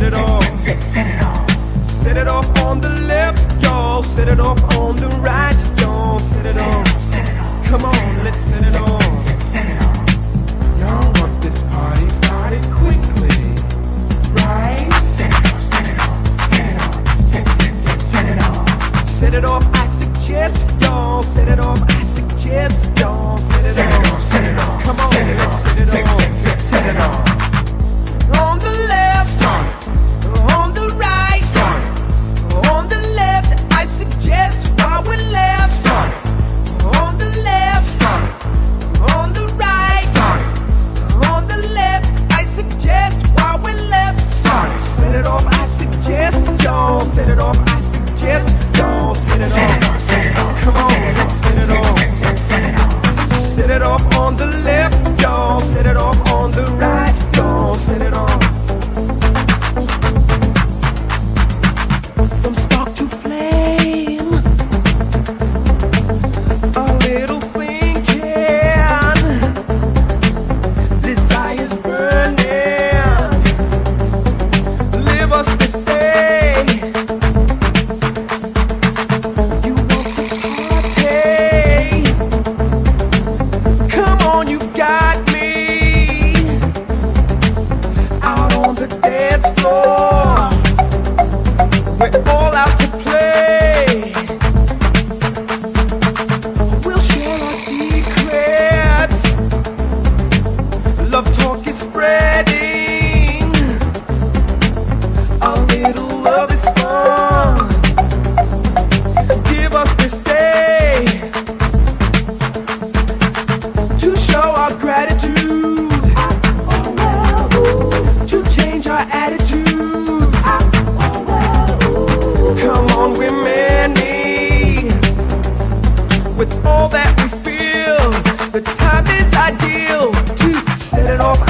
it off. Set it off on the left, y'all. Set it off on the right, y'all. Set it off. Come on, let's set it off. Y'all want this party started quickly, right? Set it off, set it off, set it off, set it off. Set it off, I suggest, y'all. Set it off, I suggest, y'all. Set it off, set it off. Come on, set it off, set it off. On the left, start it. On the right, start it. On the left, I suggest while we're left, start it. On the left, start it. On the right, start it. On the left, I suggest while we're left, start it. Set it off, I suggest, y'all. Set it off, I suggest, y'all. Set it off, set it off. Come on, set it off. Set it off on the left, y'all. Set it off on the right, y'all. Set it off. From spark to flame, a little thinking, desire's burning. Live us this day. You want the party? Come on, you got me. Out on the dance floor, we're all out to play. We'll share our secrets. Love talk is spreading. A little love is fun. Give us this day to show our gratitude, to change our attitudes. Come on, we're many. With all that we feel, the time is ideal to set it off.